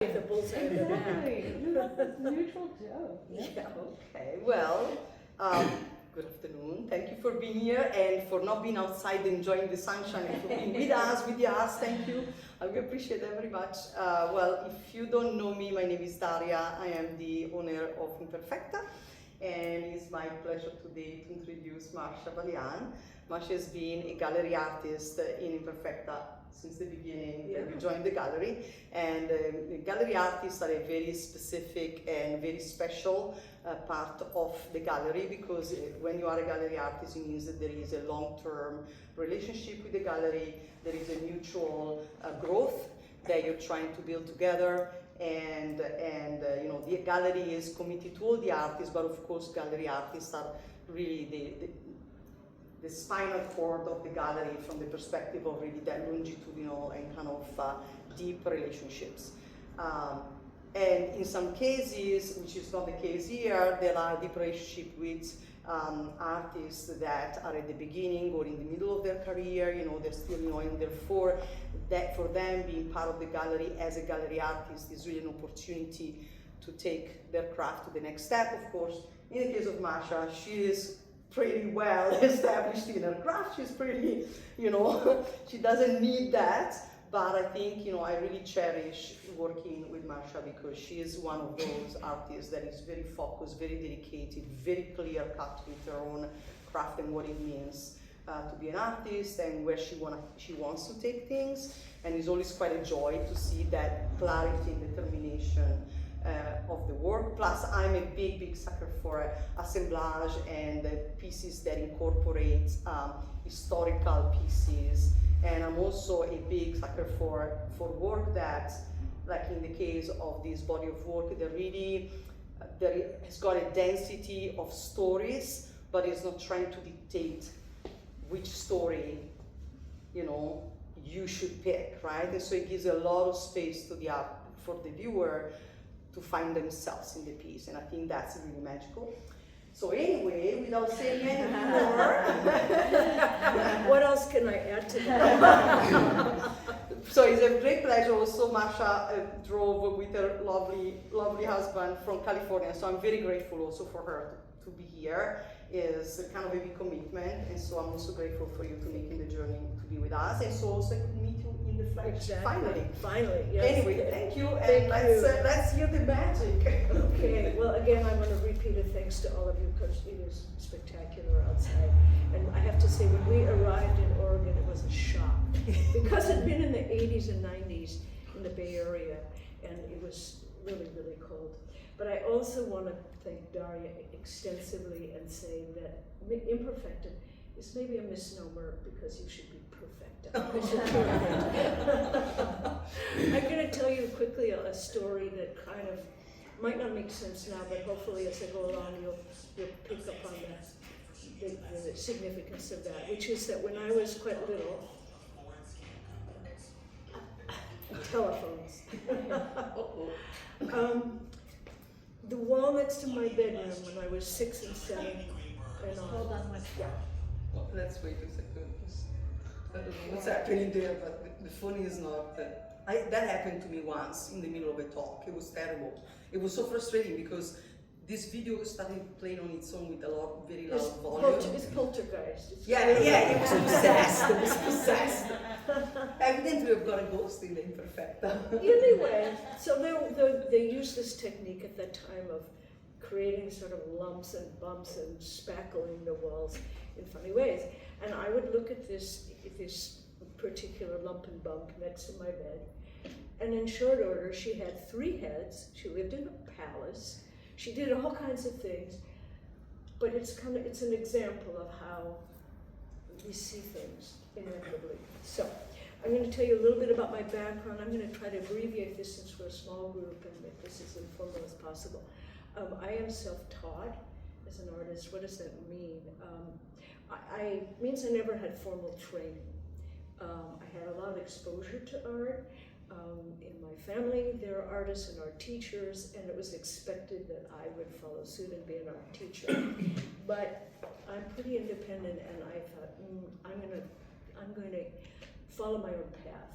The bullseye in the back. No, that's a neutral joke. Yeah, okay. Well, good afternoon. Thank you for being here and for not being outside enjoying the sunshine and for being with us. Thank you. I really appreciate it very much. Well, if you don't know me, my name is Daria. I am the owner of Imperfecta, and it's my pleasure today to introduce Marsha Balian. Marsha has been a gallery artist in Imperfecta since the beginning that we joined the gallery, and gallery artists are a very specific and very special part of the gallery, because when you are a gallery artist, it means that there is a long-term relationship with the gallery, there is a mutual growth that you're trying to build together, and you know, the gallery is committed to all the artists, but of course gallery artists are really the spinal cord of the gallery from the perspective of really that longitudinal and kind of deep relationships. And in some cases, which is not the case here, there are deep relationships with artists that are at the beginning or in the middle of their career, you know, they're still, you know, and therefore that for them being part of the gallery as a gallery artist is really an opportunity to take their craft to the next step. Of course, in the case of Marsha, she is pretty well established in her craft. She's pretty, you know, she doesn't need that. But I think, you know, I really cherish working with Marsha because she is one of those artists that is very focused, very dedicated, very clear cut with her own craft and what it means to be an artist and where she wants to take things. And it's always quite a joy to see that clarity and determination of the work. Plus, I'm a big sucker for assemblage and pieces that incorporate historical pieces. And I'm also a big sucker for work that, like in the case of this body of work, that really has got a density of stories, but it's not trying to dictate which story, you know, you should pick, right? And so it gives a lot of space to the art for the viewer to find themselves in the piece, and I think that's really magical. So anyway, without saying any more, What else can I add to that? so it's a great pleasure. Also, Marsha drove with her lovely husband from California, so I'm very grateful also for her to be here. Is kind of a big commitment, and so I'm also grateful for you to making the journey to be with us, and so also I could meet you in the flesh. Exactly. Finally, yes. Anyway, thank you, and let's hear the magic. Okay, well, again, I want to repeat a thanks to all of you because it is spectacular outside. And I have to say, when we arrived in Oregon, it was a shock. Because it'd been in the 80s and 90s in the Bay Area, and it was really cold. But I also want to thank Daria extensively and say that Imperfecta is maybe a misnomer because you should be perfecta. I'm going to tell you quickly a story that kind of might not make sense now, but hopefully as I go along you'll pick up on the significance of that, which is that when I was quite little, telephones. The wall next to my bedroom when I was 6 and 7 and all. Hold on one second. Well, let's wait a second. I don't know what's happening there, but the phone is not. That happened to me once in the middle of a talk. It was terrible. It was so frustrating because this video started playing on its own with a very loud volume. It's poltergeist. Yeah, it was possessed. It was possessed. Evidently, we've got a ghost in the Imperfecta. Anyway, so they used this technique at that time of creating sort of lumps and bumps and spackling the walls in funny ways. And I would look at this particular lump and bump next to my bed, and in short order, she had 3 heads. She lived in a palace. She did all kinds of things, but it's an example of how we see things inevitably. So I'm going to tell you a little bit about my background. I'm going to try to abbreviate this since we're a small group and make this as informal as possible. I am self-taught as an artist. What does that mean? It means I never had formal training. I had a lot of exposure to art. In my family, there are artists and art teachers, and it was expected that I would follow suit and be an art teacher. But I'm pretty independent, and I thought, I'm going to follow my own path.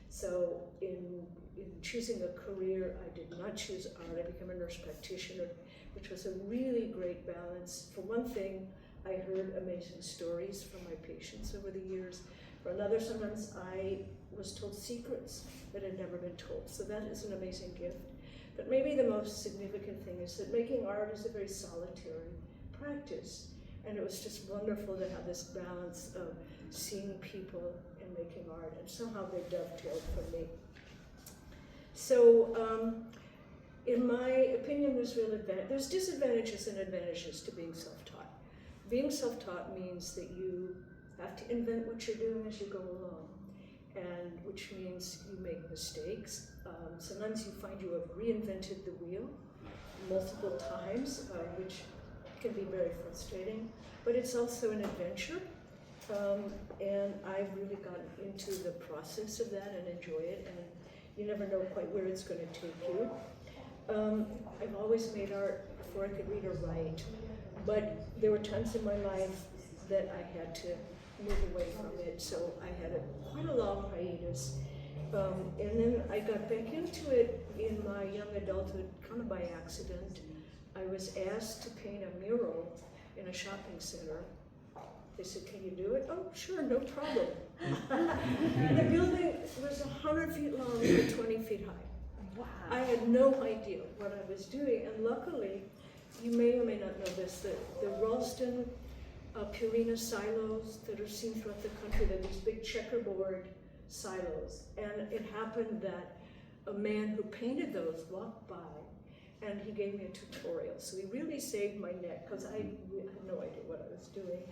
So in in choosing a career, I did not choose art. I became a nurse practitioner, which was a really great balance. For one thing, I heard amazing stories from my patients over the years. For another, sometimes I was told secrets that had never been told. So that is an amazing gift. But maybe the most significant thing is that making art is a very solitary practice. And it was just wonderful to have this balance of seeing people and making art. And somehow they dovetailed for me. So in my opinion, there's disadvantages and advantages to being self-taught. Being self-taught means that you have to invent what you're doing as you go along, and which means you make mistakes. Sometimes you find you have reinvented the wheel multiple times, which can be very frustrating, but it's also an adventure. And I've really gotten into the process of that and enjoy it, and you never know quite where it's going to take you. I've always made art before I could read or write, but there were times in my life that I had to move away from it, so I had quite a long hiatus. And then I got back into it in my young adulthood, kind of by accident. I was asked to paint a mural in a shopping center. They said, "Can you do it?" "Oh, sure, no problem." The building was 100 feet long and 20 feet high. Wow. I had no idea what I was doing, and luckily, you may or may not know this, the Ralston Purina silos that are seen throughout the country, they're these big checkerboard silos. And it happened that a man who painted those walked by, and he gave me a tutorial. So he really saved my neck, because I had no idea what I was doing.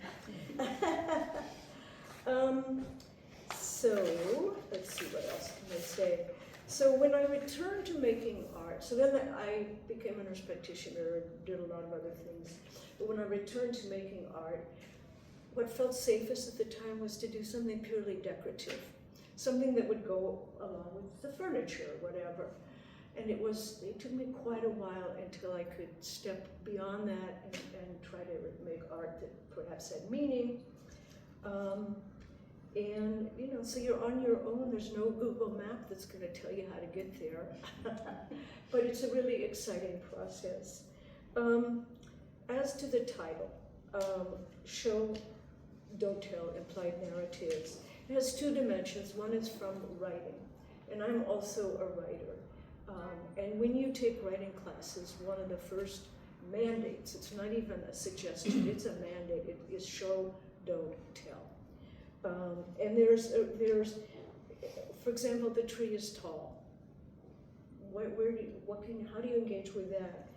So, let's see, what else can I say? So when I returned to making art, so then I became a nurse practitioner, did a lot of other things. But when I returned to making art, what felt safest at the time was to do something purely decorative, something that would go along with the furniture, whatever. And it took me quite a while until I could step beyond that and try to make art that perhaps had meaning. And, so you're on your own. There's no Google map that's going to tell you how to get there. But it's a really exciting process. As to the title, Show, Don't Tell, Implied Narratives, it has two dimensions. One is from writing, and I'm also a writer. And when you take writing classes, one of the first mandates, it's not even a suggestion, it's a mandate, it is show, don't tell. And there's, for example, the tree is tall. How do you engage with that?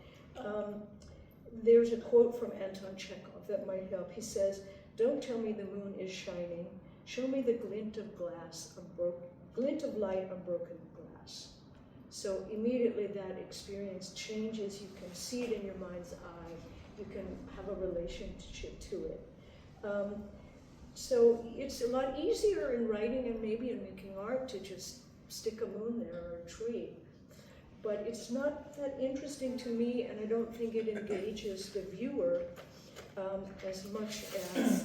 There's a quote from Anton Chekhov that might help. He says, "Don't tell me the moon is shining. Show me the glint of light on broken glass." So immediately that experience changes. You can see it in your mind's eye. You can have a relationship to it. So it's a lot easier in writing and maybe in making art to just stick a moon there or a tree. But it's not that interesting to me, and I don't think it engages the viewer as much as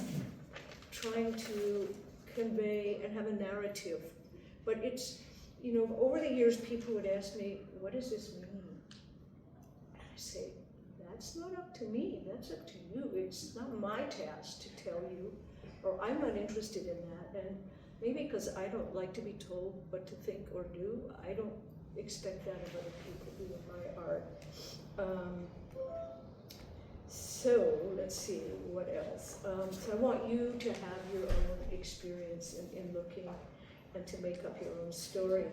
trying to convey and have a narrative. But it's, over the years, people would ask me, "What does this mean?" And I say, "That's not up to me, that's up to you. It's not my task to tell you, or I'm not interested in that." And maybe because I don't like to be told what to think or do, I don't expect that of other people who do my art. So let's see, what else? So I want you to have your own experience in looking and to make up your own story.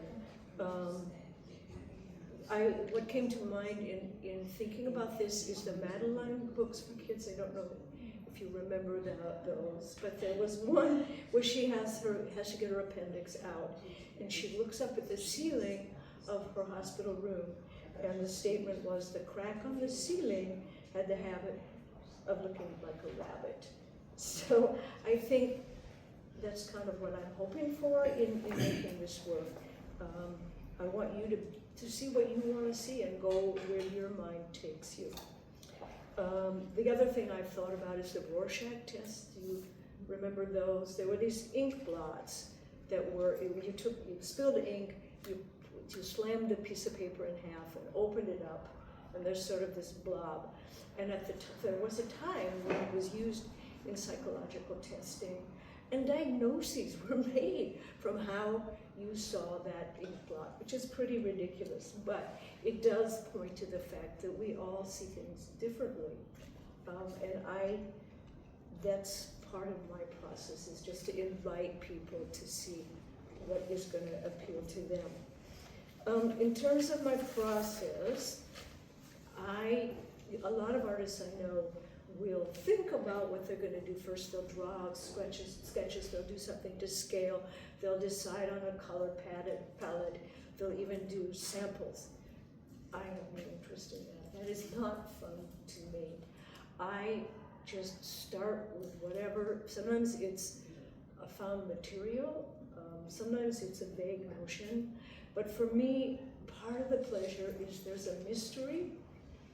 What came to mind in thinking about this is the Madeline books for kids. I don't know if you remember those, but there was one where she has to get her appendix out, and she looks up at the ceiling of her hospital room, and the statement was, "The crack on the ceiling had the habit of looking like a rabbit." So I think that's kind of what I'm hoping for in making this work. I want you to see what you want to see and go where your mind takes you. The other thing I've thought about is the Rorschach test. Do you remember those? There were these ink blots that were, you spilled ink, you you slam the piece of paper in half and open it up, and there's sort of this blob. And there was a time when it was used in psychological testing, and diagnoses were made from how you saw that ink blot, which is pretty ridiculous, but it does point to the fact that we all see things differently. And that's part of my process, is just to invite people to see what is going to appeal to them. In terms of my process, a lot of artists I know will think about what they're going to do first. They'll draw sketches, they'll do something to scale, they'll decide on a color palette, they'll even do samples. I have no interest in that. That is not fun to me. I just start with whatever. Sometimes it's a found material, sometimes it's a vague notion, but for me, part of the pleasure is there's a mystery.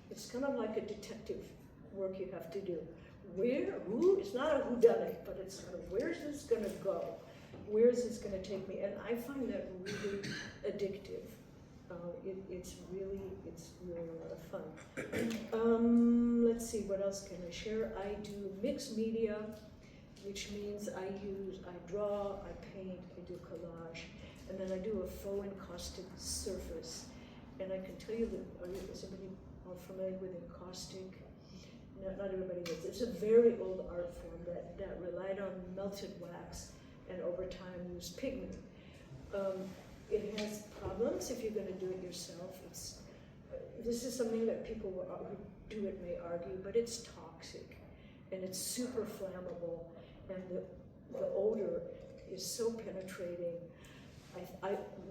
It's kind of like a detective work you have to do. It's not a whodunit, but it's kind of, where's this gonna go? Where is this gonna take me? And I find that really addictive. It's really a lot of fun. Let's see, what else can I share? I do mixed media, which means I draw, I paint, I do collage, and then I do a faux encaustic surface. And I can tell you that, is anybody all familiar with encaustic? Not everybody is. It's a very old art form that relied on melted wax and over time used pigment. It has problems if you're going to do it yourself. This is something that people who do it may argue, but it's toxic and it's super flammable, and the odor is so penetrating.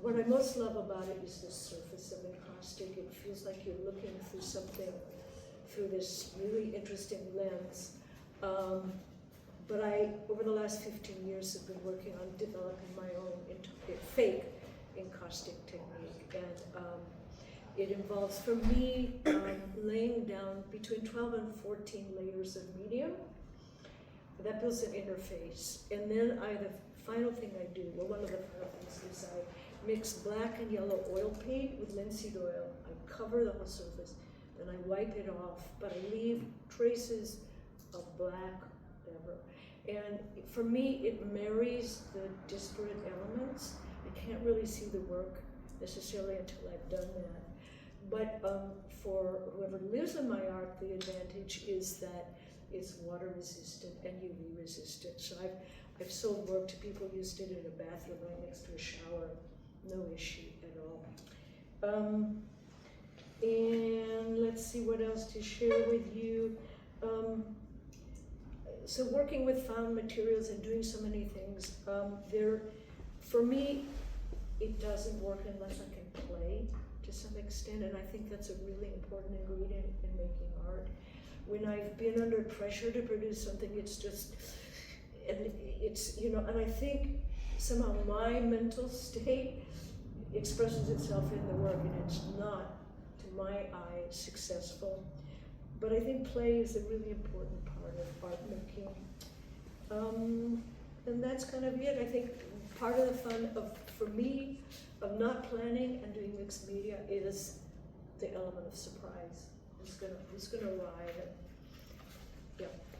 What I most love about it is the surface of encaustic. It feels like you're looking through something, through this really interesting lens. But over the last 15 years, have been working on developing my own fake encaustic technique. And it involves, for me, laying down between 12 and 14 layers of medium. That builds an interface. And then the final thing I do, well, one of the final things is I mix black and yellow oil paint with linseed oil. I cover the whole surface, then I wipe it off, but I leave traces of black, whatever. And for me, it marries the disparate elements. I can't really see the work necessarily until I've done that. But for whoever lives in my art, the advantage is that it's water resistant and UV resistant. So I've sold work to people who used it in a bathroom right next to a shower, no issue at all. And let's see what else to share with you. So working with found materials and doing so many things, for me, it doesn't work unless I can play to some extent, and I think that's a really important ingredient in making art. When I've been under pressure to produce something, it's just, and I think somehow my mental state expresses itself in the work, and it's not, to my eye, successful. But I think play is a really important part of art making. And that's kind of it. I think part of the fun for me, of not planning and doing mixed media is the element of surprise. Who's gonna arrive,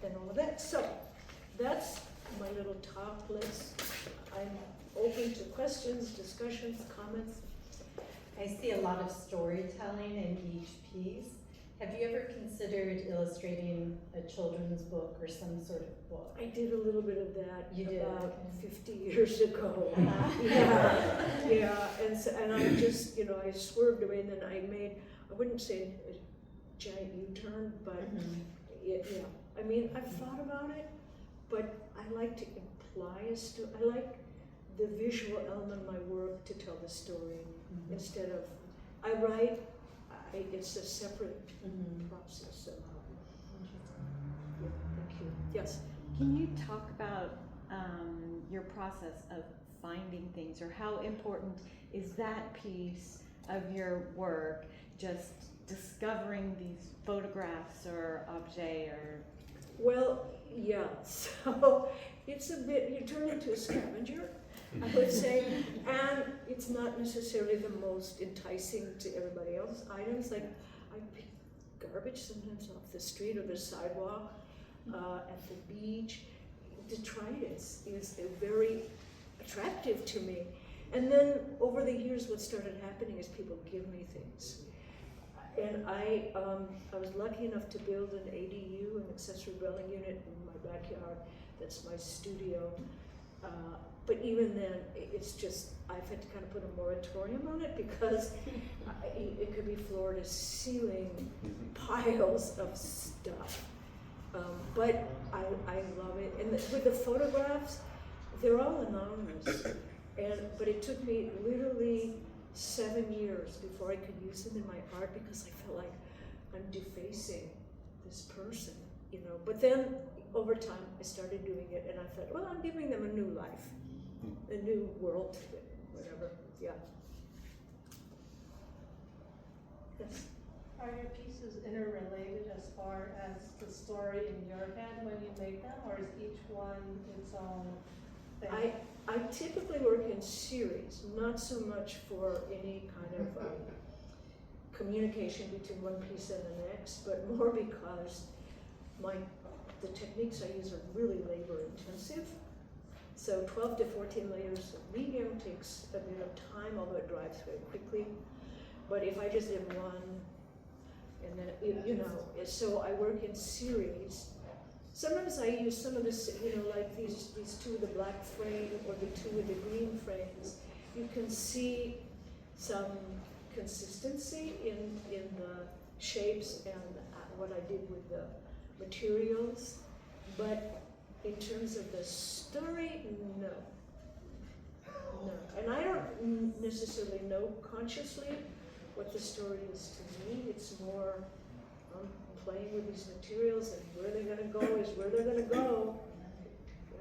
and all of that. So that's my little talk. I'm open to questions, discussions, comments. I see a lot of storytelling in each piece. Have you ever considered illustrating a children's book or some sort of book? I did a little bit of that about okay. 50 years ago. Yeah, and I just, I swerved away, and then I wouldn't say a giant U-turn, but I mean, I've thought about it, but I like to imply a story. I like the visual element of my work to tell the story instead of, I write, it's a separate process somehow. Yeah, thank you. Yes? Can you talk about your process of finding things, or how important is that piece of your work, just discovering these photographs or objets or? Well, yeah, so it's a bit, you turn into a scavenger, I would say, and it's not necessarily the most enticing to everybody else. Items like I pick garbage sometimes off the street or the sidewalk, at the beach. Detritus is very attractive to me. And then over the years, what started happening is people give me things. And I was lucky enough to build an ADU, an accessory dwelling unit in my backyard. That's my studio. But even then, it's just, I've had to kind of put a moratorium on it because it could be floor to ceiling piles of stuff. But I love it. And with the photographs, they're all anonymous. But it took me literally 7 years before I could use them in my art because I felt like I'm defacing this person, you know. But then over time I started doing it and I thought, well, I'm giving them a new life, a new world, whatever, yeah. Yes. Are your pieces interrelated as far as the story in your head when you make them, or is each one its own thing? I typically work in series, not so much for any kind of communication between one piece and the next, but more because the techniques I use are really labor intensive. So 12 to 14 layers of medium takes a bit of time, although it dries very quickly. But if I just did one, and then, you know, so I work in series. Sometimes I use some of this, you know, like these two with the black frame or the two with the green frames. You can see some consistency in the shapes and what I did with the materials. But in terms of the story, no. No. And I don't necessarily know consciously what the story is to me. It's more playing with these materials and where they're going to go is where they're going to go. Yeah.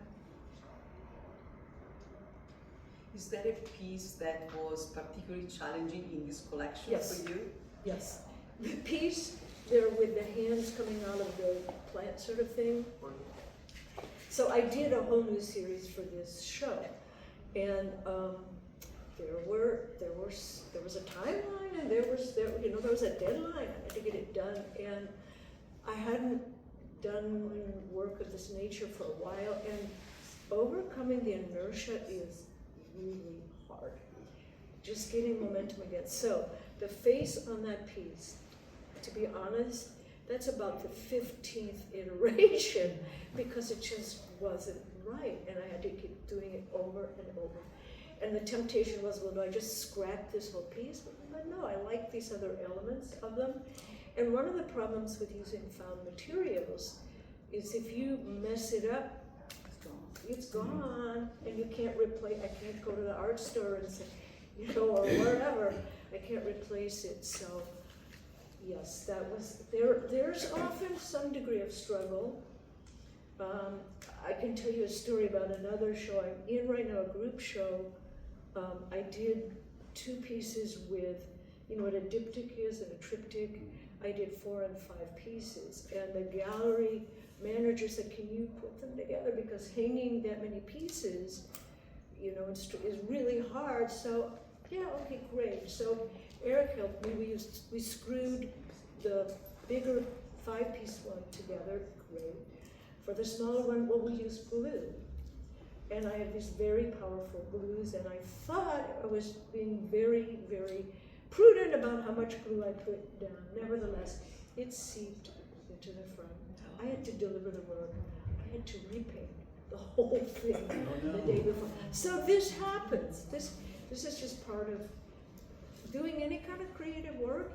Is there a piece that was particularly challenging in this collection Yes. for you? Yes. The piece there with the hands coming out of the plant sort of thing. So I did a whole new series for this show, and there was a timeline, and there was a deadline. I had to get it done, and I hadn't done work of this nature for a while, and overcoming the inertia is really hard. Just getting momentum again. So the face on that piece, to be honest, that's about the 15th iteration because it just wasn't right, and I had to keep doing it over and over. And the temptation was, well, do I just scrap this whole piece? But no, I like these other elements of them. And one of the problems with using found materials is if you mess it up, it's gone, and you can't replace. I can't go to the art store and say, you know, or wherever. I can't replace it. So, yes, that was there. There's often some degree of struggle. I can tell you a story about another show I'm in right now, a group show. I did 2 pieces with, you know what a diptych is and a triptych. I did 4 and 5 pieces, and the gallery manager said, "Can you put them together? Because hanging that many pieces, you know, is really hard." So, yeah, okay, great. So Eric helped me. We screwed the bigger 5-piece one together. Great. For the smaller one, well, we used glue. And I have these very powerful glues, and I thought I was being very, very prudent about how much glue I put down. Nevertheless, it seeped into the front. I had to deliver the work. I had to repaint the whole thing the day before. So this happens. This is just part of doing any kind of creative work.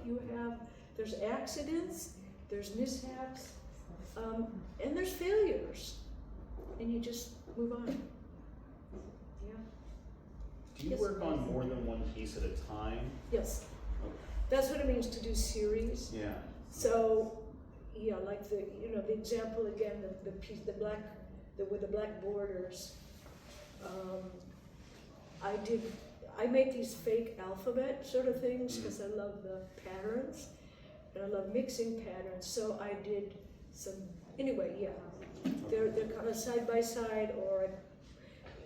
There's accidents, there's mishaps, and there's failures, and you just move on. Do you Yes. work on more than one piece at a time? Yes, Okay. that's what it means to do series. Yeah. So, yeah, like the example again, the piece, with the black borders. I make these fake alphabet sort of things because I love the patterns, and I love mixing patterns. So I did some, anyway, yeah. They're kind of side by side, or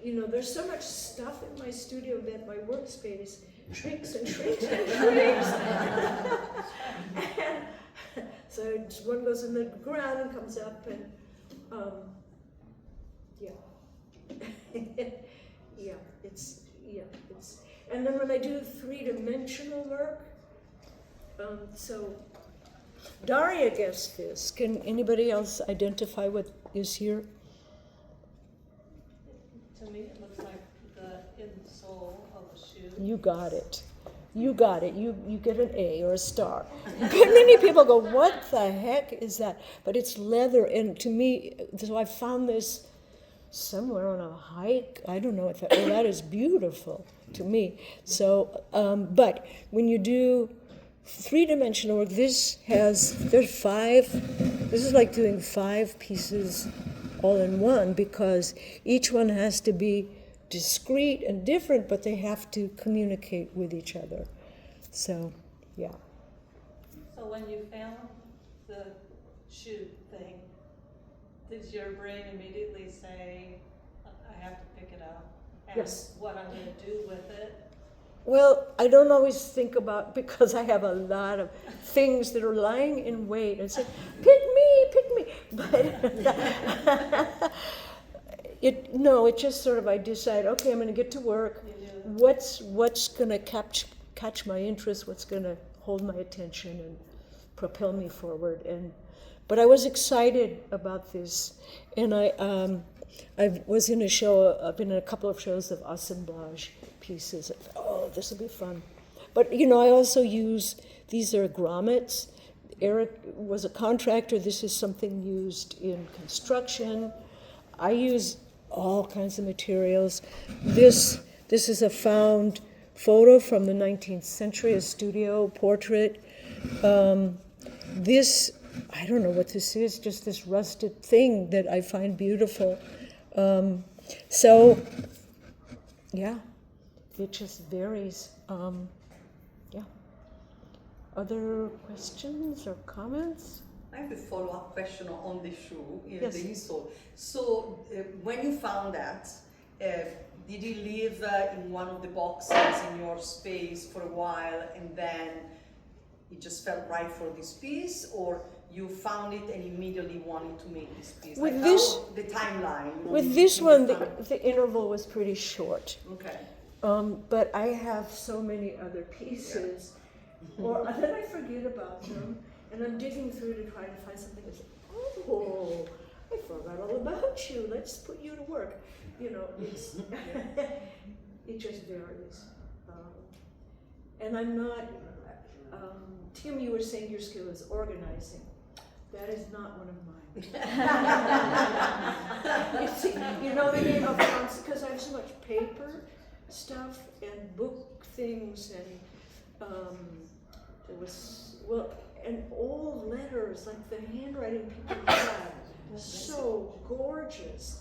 there's so much stuff in my studio that my workspace shrinks and shrinks and shrinks. And so one goes in the ground and comes up, and it's and then when I do three-dimensional work, so Daria guessed this. Can anybody else identify what is here? To me, it looks like the insole of a shoe. You got it. You got it. You get an A or a star. But many people go, what the heck is that? But it's leather, and to me, so I found this somewhere on a hike. I don't know if that is beautiful to me. So, but when you do three-dimensional work, there's 5. This is like doing 5 pieces all in one, because each one has to be discrete and different, but they have to communicate with each other. So, yeah. So when you found the shoe thing, did your brain immediately say, I have to pick it up? And Yes. what I'm going to do with it? Well, I don't always think about, because I have a lot of things that are lying in wait and say, pick me. But it just sort of, I decide, okay, I'm going to get to work. What's going to catch my interest? What's going to hold my attention and propel me forward? But I was excited about this, and I was in a show. I've been in a couple of shows of assemblage pieces. Oh, this will be fun. But I also use, these are grommets. Eric was a contractor. This is something used in construction. I use all kinds of materials. This is a found photo from the 19th century, a studio portrait. This, I don't know what this is, just this rusted thing that I find beautiful. So, yeah, it just varies. Yeah. Other questions or comments? I have a follow-up question on the shoe, Yes. the insole. So when you found that, did you live in one of the boxes in your space for a while, and then it just felt right for this piece, or you found it and immediately wanted to make this piece? With like this- the timeline. With this one, the the interval was pretty short. Okay. But I have so many other pieces, or then I forget about them, and I'm digging through to try to find something that's, oh, I forgot all about you. Let's put you to work. It's it just varies. And I'm not. Tim, you were saying your skill is organizing. That is not one of mine. You see, the game of because I have so much paper stuff and book things, and there was and old letters, like the handwriting people had, so gorgeous.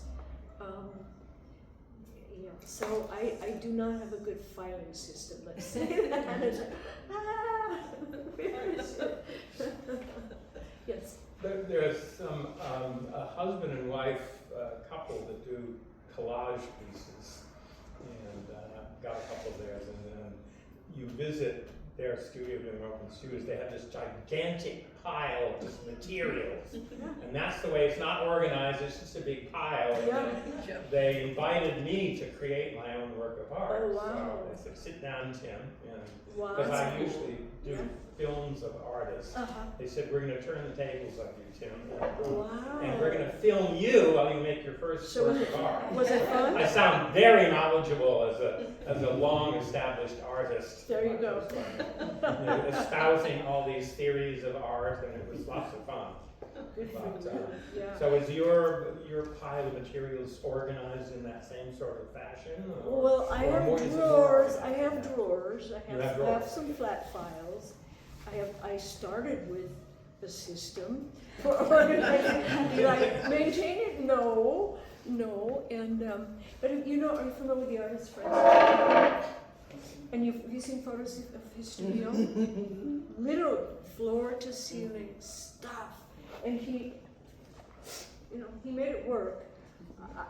So I do not have a good filing system, let's say that. And it's like, where is it? Yes. There's some a husband and wife couple that do collage pieces, and got a couple of theirs, and then you visit their studio, doing open studios. They have this gigantic pile of just materials, and that's the way it's not organized. It's just a big pile. Yeah. They invited me to create my own work of art. Oh, wow. So they said, "Sit down, Tim," Wow. because I usually do films of artists. Uh-huh. They said, "We're going to turn the tables on you, Tim, Wow. and we're going to film you while you make your first So work of art." Was it fun? I sound very knowledgeable as a long-established artist. There you go. Espousing all these theories of art, and it was lots of fun. Good for But, you. Yeah. So is your pile of materials organized in that same sort of fashion? or- Well, I or have more- is it more drawers. I organized? have drawers. I You have have drawers. some flat files. I started with a system for organizing. Did I maintain it? No. And but are you familiar with the artist Francis? And have you seen photos of his studio? Literally floor to ceiling stuff. And he made it work.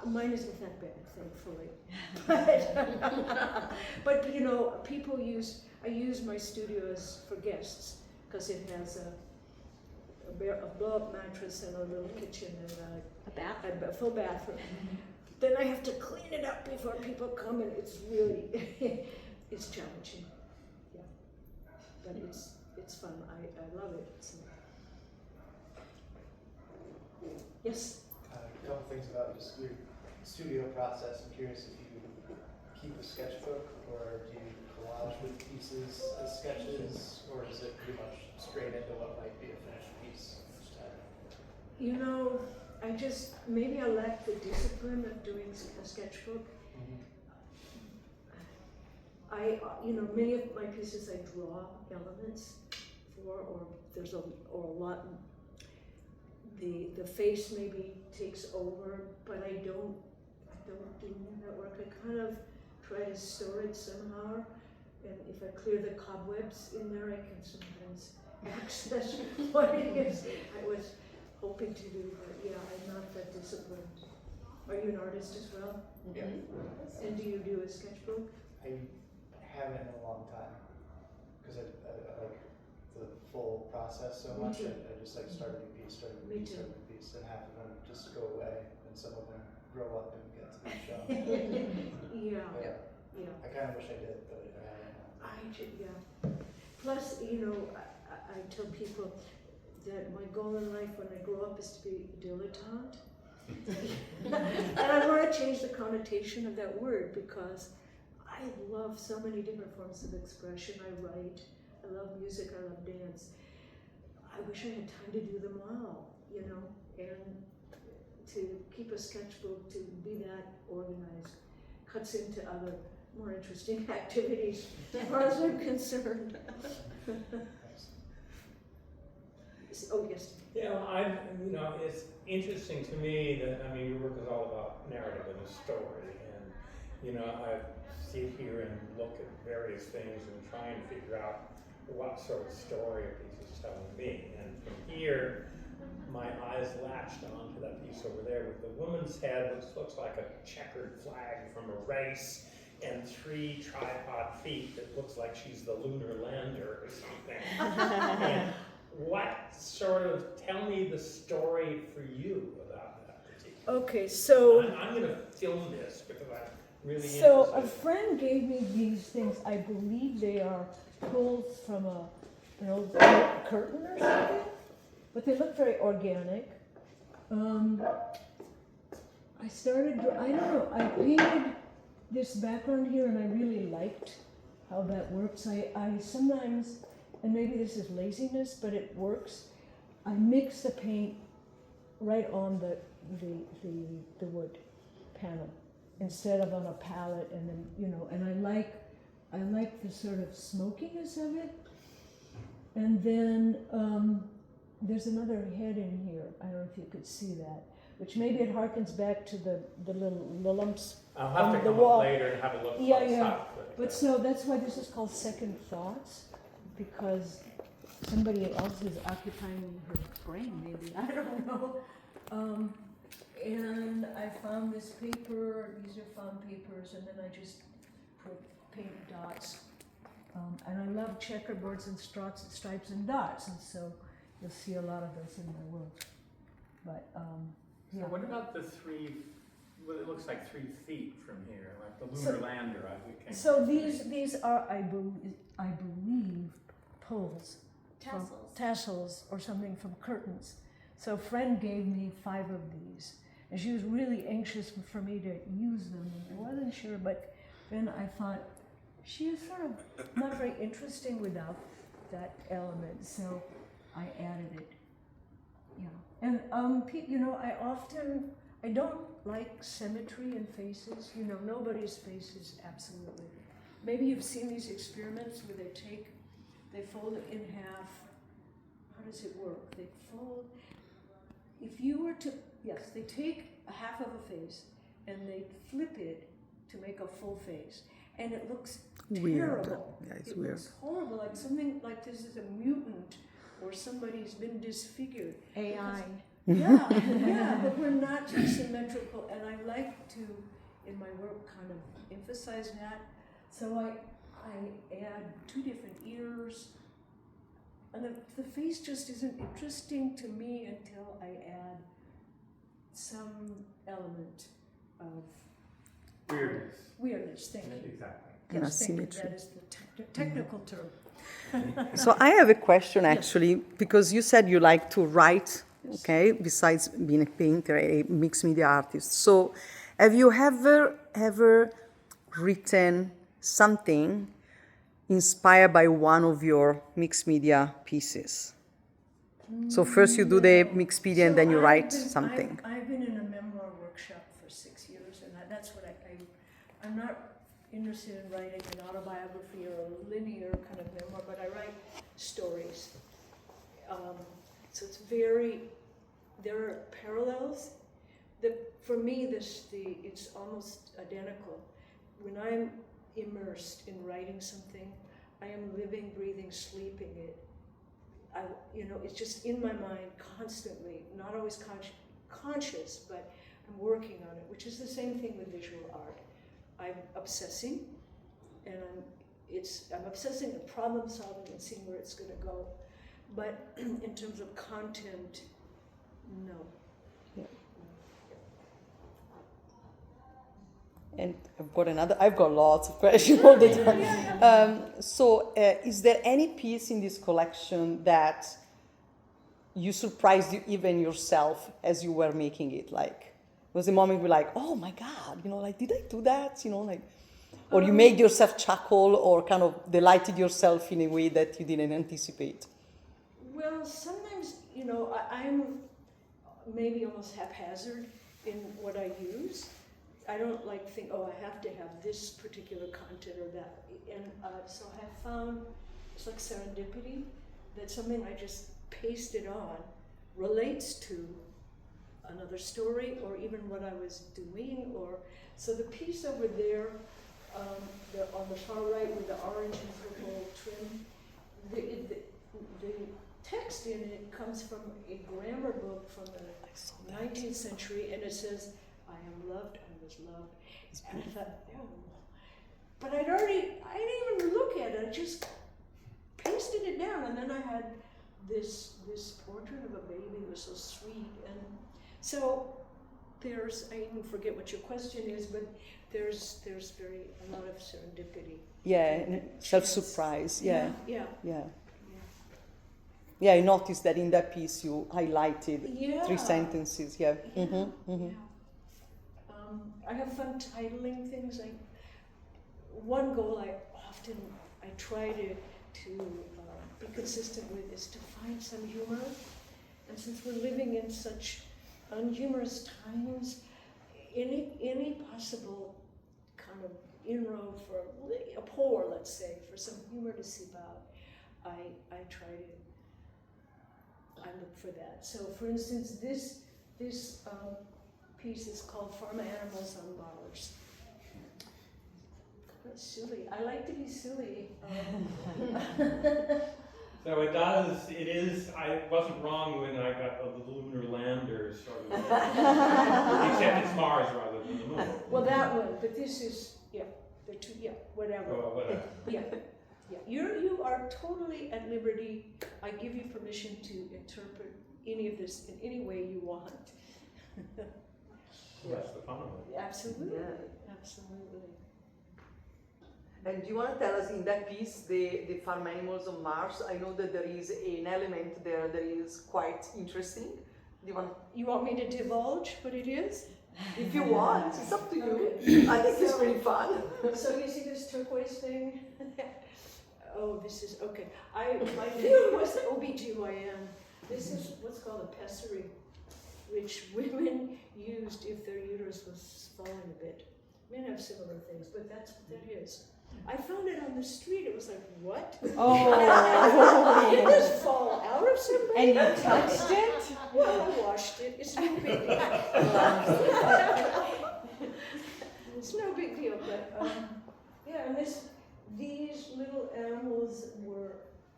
Mine isn't that bad, thankfully. But you know, I use my studios for guests because it has a blow-up mattress and a little kitchen and a full bathroom. Then I have to clean it up before people come, and it's really it's challenging. Yeah, but it's fun. I love it. So. Yes. A couple things about just your studio process. I'm curious if you keep a sketchbook or do you collage with pieces as sketches, or is it pretty much straight into what might be a finished piece each time? You know, maybe I lack the discipline of doing a sketchbook. Many of my pieces I draw elements for, or there's a lot. The face maybe takes over, but I don't do that work. I kind of try to store it somehow, and if I clear the cobwebs in there, I can sometimes access what it is I was hoping to do, but yeah, I'm not that disciplined. Are you an artist as well? Yeah. And do you do a sketchbook? I haven't in a long time because I like the full process so much. I just like start a new piece, start a new piece, start a new piece, and half of them just go away, and some of them grow up and get to be shown. Yeah. I kind of wish I did, but I haven't. Yeah. Plus, I tell people that my goal in life when I grow up is to be dilettante. And I want to change the connotation of that word because I love so many different forms of expression. I write, I love music, I love dance. I wish I had time to do them all, and to keep a sketchbook, to be that organized, cuts into other more interesting activities as far as I'm concerned. Oh, yes. It's interesting to me that, your work is all about narrative and a story, and, I sit here and look at various things and try and figure out what sort of story a piece is telling me, and from here, my eyes latched onto that piece over there with the woman's head, which looks like a checkered flag from a race, and 3 tripod feet that looks like she's the lunar lander or something. And tell me the story for you about that particular. Okay, so I'm going to film this because I'm really So a interested. friend gave me these things. I believe they are pulls from an old curtain or something, but they look very organic. I painted this background here and I really liked how that works. I sometimes, and maybe this is laziness, but it works, I mix the paint right on the wood panel instead of on a palette, and then and I like the sort of smokiness of it. And then there's another head in here. I don't know if you could see that, which maybe it harkens back to the lumps. I'll have to the come wall. up later and have a look Yeah, close yeah. up. But so that's why this is called Second Thoughts, because somebody else is occupying her brain, maybe. I don't know. And I found this paper. These are found papers, and then I just put paint dots. And I love checkerboards and stripes and dots, and so you'll see a lot of those in my work. But So what about the 3? Well, it looks like 3 feet from here, like the So- lunar lander. So these are, I believe, pulls. Tassels or something from curtains. So a friend gave me 5 of these, and she was really anxious for me to use them. I wasn't sure, but then I thought she is sort of not very interesting without that element, so I added it. Yeah, and I don't like symmetry in faces. Nobody's face is absolutely. Maybe you've seen these experiments where they fold it in half. How does it work? They fold. They take a half of a face and they flip it to make a full face, and it looks terrible. Yeah, it's it weird. looks horrible, like something like this is a mutant or somebody's been disfigured. AI. Yeah, but we're not just symmetrical, and I like to, in my work, kind of emphasize that. So I add 2 different ears, and the face just isn't interesting to me until I add some element of weirdness. Thank you. Exactly. Yes, thank you. That is the technical term. So I have a question actually, because you said you like to write, okay, besides being a painter, a mixed media artist. So have you ever written something inspired by one of your mixed media pieces? So first you do the mixed media and then you write something. I've been in a memoir workshop for 6 years, and that's what I'm not interested in writing an autobiography or a linear kind of memoir, but I write stories. So there are parallels. For me, it's almost identical. When I'm immersed in writing something, I am living, breathing, sleeping it. It's just in my mind constantly, not always conscious, but I'm working on it, which is the same thing with visual art. I'm obsessing, and I'm obsessing and problem solving and seeing where it's going to go. But in terms of content, no. And I've got lots of questions all the time. So is there any piece in this collection that you surprised you even yourself as you were making it? Like, was the moment you're like, oh my God, did I do that? Or you made yourself chuckle or kind of delighted yourself in a way that you didn't anticipate? Well, sometimes, I'm maybe almost haphazard in what I use. I don't think, I have to have this particular content or that. And so I have found, it's like serendipity, that something I just pasted on relates to another story or even what I was doing. So the piece over there, on the far right with the orange and purple trim, the text in it comes from a grammar book from the 19th century, and it says, I am loved, I was loved. And I thought, oh. But I didn't even look at it, I just pasted it down, and then I had this portrait of a baby that was so sweet. And so I even forget what your question is, but there's a lot of serendipity. Yeah, self-surprise, yeah. Yeah. Yeah, I noticed that in that piece you highlighted 3 sentences, yeah. Yeah. Mm-hmm, mm-hmm. Yeah. I have fun titling things. One goal I try to be consistent with is to find some humor. And since we're living in such unhumorous times, any possible kind of inroad for a pore, let's say, for some humor to seep out, I look for that. So, for instance, this piece is called Farm Animals on Bars. That's silly. I like to be silly. So it is, I wasn't wrong when I got the lunar lander sort of, except it's Mars rather than the moon. Well, that one, but this is, they're two, whatever. Oh, whatever. Yeah. You are totally at liberty. I give you permission to interpret any of this in any way you want. That's the fun of it. Absolutely. Yeah. Absolutely. And do you want to tell us in that piece, the farm animals on Mars? I know that there is an element there that is quite interesting. You want me to divulge what it is? If you want, it's up to you. Okay. I think it's pretty fun. So you see this turquoise thing? Oh, this is, okay. My name was OBGYN. This is what's called a pessary, which women used if their uterus was falling a bit. Men have similar things, but that's what that is. I found it on the street. It was like, what? Oh. Did this fall out of somebody? And you touched it? Well, I washed it. It's no big deal. It's no big deal, but and these little animals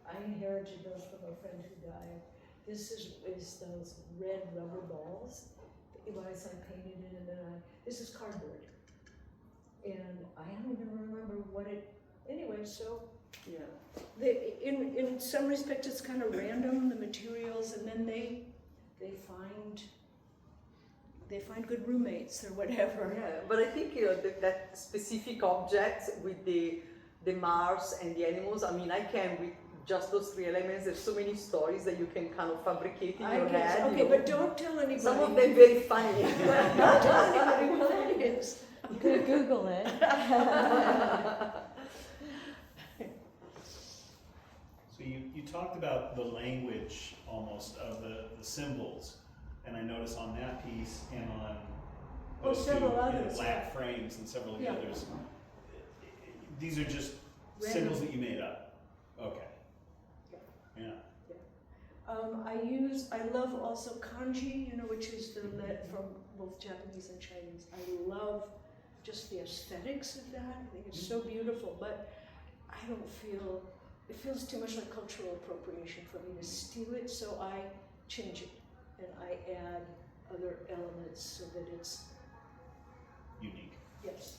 I inherited those from a friend who died. This is those red rubber balls. Elias, I painted it, and then this is cardboard. And I don't even remember what it, anyway, so Yeah. in some respects it's kind of random, the materials, and then they find good roommates or whatever. Yeah, but I think that specific objects with the Mars and the animals, I mean, I can with just those 3 elements, there's so many stories that you can kind of fabricate in your guess, head. okay, but don't tell anybody. Some of them very funny. Don't tell anybody what that is. You could Google it. So you talked about the language almost of the symbols, and I noticed on that piece and on those two several others, black yeah. frames and several of the Yeah. others. These are just Random. symbols that you made up. Okay. Yeah. I love also kanji, which is the from both Japanese and Chinese. I love just the aesthetics of that. I think it's so beautiful, but I don't feel, it feels too much like cultural appropriation for me to steal it, so I change it and I add other elements so that it's, Unique. yes,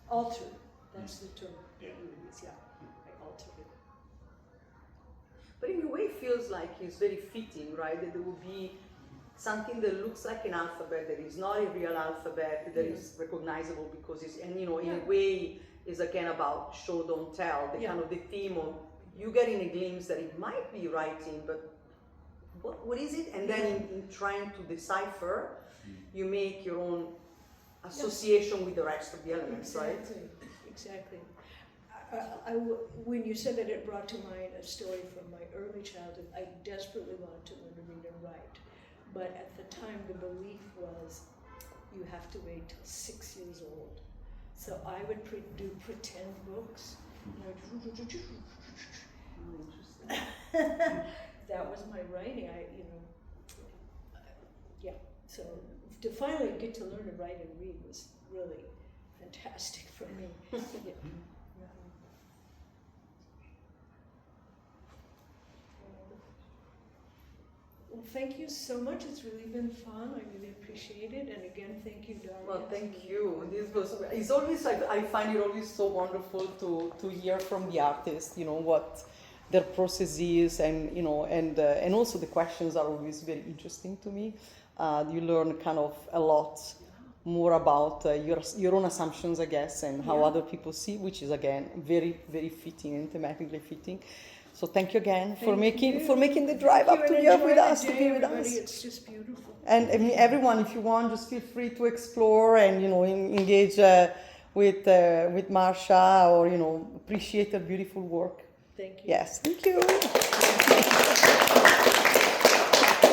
alter. That's the term Yeah. that you use, yeah. I alter it. But in a way, it feels like it's very fitting, right? That there will be something that looks like an alphabet that is not a real alphabet, that is recognizable because it's, and in a way, is again about show, don't tell, the kind of the theme of you getting a glimpse that it might be writing, but what is it? And then in trying to decipher, you make your own association with the rest of the elements, right? Exactly. When you said that, it brought to mind a story from my early childhood. I desperately wanted to learn to read and write, but at the time the belief was you have to wait till 6 years old. So I would do pretend books. That was my writing. So to finally get to learn to write and read was really fantastic for me. Well, thank you so much. It's really been fun. I really appreciate it. And again, thank you, Daria. Well, thank you. It's always, I find it always so wonderful to hear from the artist, what their process is, and and also the questions are always very interesting to me. You learn kind of a lot more about your own assumptions, I guess, and how other people see, which is again very, very fitting and thematically fitting. So thank you again for making the drive up to here with us, to be with us. It's just beautiful. And I mean, everyone, if you want, just feel free to explore and engage with Marsha, or appreciate her beautiful work. Thank you. Yes, thank you.